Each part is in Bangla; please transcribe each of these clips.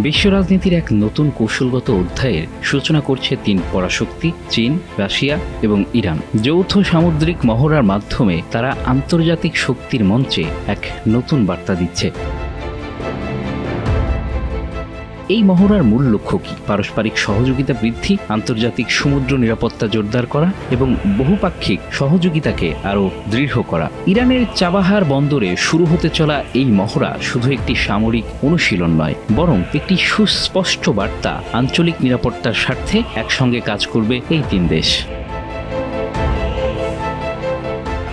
বিশ্ব রাজনীতির এক নতুন কৌশলগত অধ্যায়ের সূচনা করছে তিন পরাশক্তি চীন, রাশিয়া এবং ইরান। যৌথ সামুদ্রিক মহড়ার মাধ্যমে তারা আন্তর্জাতিক শক্তির মঞ্চে এক নতুন বার্তা দিচ্ছে। এই মহড়ার মূল লক্ষ্য কি? পারস্পরিক সহযোগিতা বৃদ্ধি, আন্তর্জাতিক সমুদ্র নিরাপত্তা জোরদার করা এবং বহুপাক্ষিক সহযোগিতাকে আরও দৃঢ় করা। ইরানের চাবাহার বন্দরে শুরু হতে চলা এই মহড়া শুধু একটি সামরিক অনুশীলন নয়, বরং একটি সুস্পষ্ট বার্তা। আঞ্চলিক নিরাপত্তার স্বার্থে একসঙ্গে কাজ করবে এই তিন দেশ।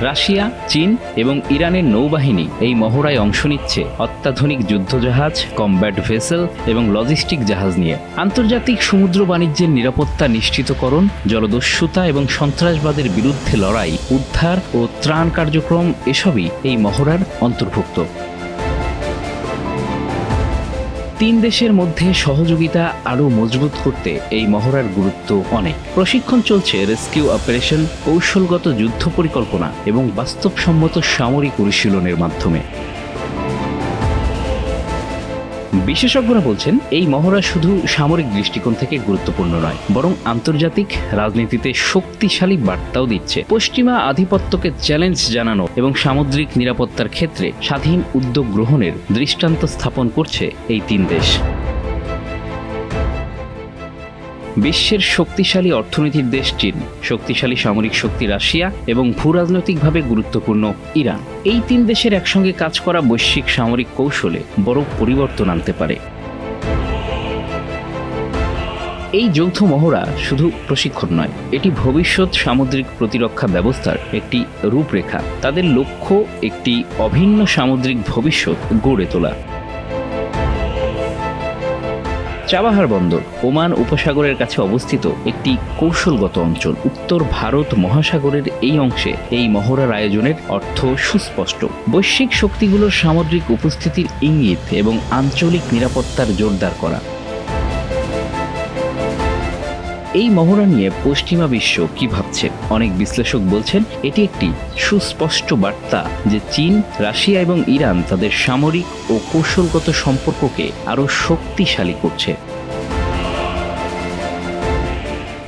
রাশিয়া, চীন এবং ইরানের নৌবাহিনী এই মহড়ায় অংশ নিচ্ছে অত্যাধুনিক যুদ্ধজাহাজ, কমব্যাট ভেসেল এবং লজিস্টিক জাহাজ নিয়ে। আন্তর্জাতিক সমুদ্র বাণিজ্যের নিরাপত্তা নিশ্চিতকরণ, জলদস্যুতা এবং সন্ত্রাসবাদের বিরুদ্ধে লড়াই, উদ্ধার ও ত্রাণ কার্যক্রম এসবই এই মহড়ার অন্তর্ভুক্ত। তিন দেশের মধ্যে সহযোগিতা আরও মজবুত করতে এই মহড়ার গুরুত্ব অনেক। প্রশিক্ষণ চলছে রেস্কিউ অপারেশন, কৌশলগত যুদ্ধ পরিকল্পনা এবং বাস্তবসম্মত সামরিক অনুশীলনের মাধ্যমে। বিশেষজ্ঞরা বলছেন, এই মহড়া শুধু সামরিক দৃষ্টিকোণ থেকে গুরুত্বপূর্ণ নয়, বরং আন্তর্জাতিক রাজনীতিতে শক্তিশালী বার্তাও দিচ্ছে। পশ্চিমা আধিপত্যকে চ্যালেঞ্জ জানানো এবং সামুদ্রিক নিরাপত্তার ক্ষেত্রে স্বাধীন উদ্যোগ গ্রহণের দৃষ্টান্ত স্থাপন করছে এই তিন দেশ। বিশ্বের শক্তিশালী অর্থনীতির দেশ চীন, শক্তিশালী সামরিক শক্তি রাশিয়া এবং ভূরাজনৈতিকভাবে গুরুত্বপূর্ণ ইরান। এই তিন দেশের একসঙ্গে কাজ করা বৈশ্বিক সামরিক কৌশলে বড় পরিবর্তন আনতে পারে। এই যৌথ মহড়া শুধু প্রশিক্ষণ নয়, এটি ভবিষ্যৎ সামুদ্রিক প্রতিরক্ষা ব্যবস্থার একটি রূপরেখা। তাদের লক্ষ্য একটি অভিন্ন সামুদ্রিক ভবিষ্যৎ গড়ে তোলা। চাবাহার বন্দর ওমান উপসাগরের কাছে অবস্থিত একটি কৌশলগত অঞ্চল। উত্তর ভারত মহাসাগরের এই অংশে এই মহড়ার আয়োজনের অর্থ সুস্পষ্ট। বৈশ্বিক শক্তিগুলোর সামুদ্রিক উপস্থিতির ইঙ্গিত এবং আঞ্চলিক নিরাপত্তার জোরদার করা। এই মহড়া নিয়ে পশ্চিমা বিশ্ব কি ভাবছে? অনেক বিশ্লেষক বলছেন, এটি একটি সুস্পষ্ট বার্তা যে চীন, রাশিয়া এবং ইরান তাদের সামরিক ও কৌশলগত সম্পর্ককে আরও শক্তিশালী করছে।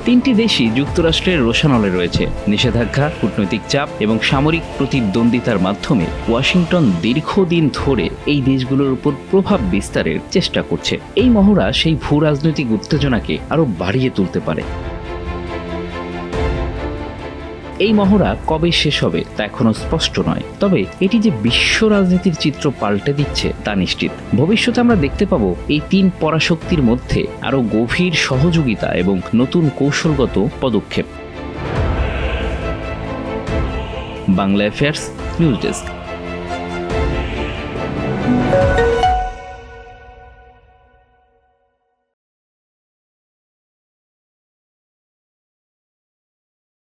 তিনটি দেশই যুক্তরাষ্ট্রের রোশানলে রয়েছে। নিষেধাজ্ঞা, কূটনৈতিক চাপ এবং সামরিক প্রতিদ্বন্দ্বিতার মাধ্যমে ওয়াশিংটন দীর্ঘদিন ধরে এই দেশগুলোর উপর প্রভাব বিস্তারের চেষ্টা করছে। এই মহড়া সেই ভূ রাজনৈতিক উত্তেজনাকে আরও বাড়িয়ে তুলতে পারে। এই মহড়া কবে শেষ হবে তা এখনো স্পষ্ট নয়, তবে এটি যে বিশ্ব রাজনীতির চিত্র পাল্টে দিচ্ছে তা নিশ্চিত। ভবিষ্যতে আমরা দেখতে পাবো এই তিন পরাশক্তির মধ্যে আরও গভীর সহযোগিতা এবং নতুন কৌশলগত পদক্ষেপ। Bangla affairs news desk.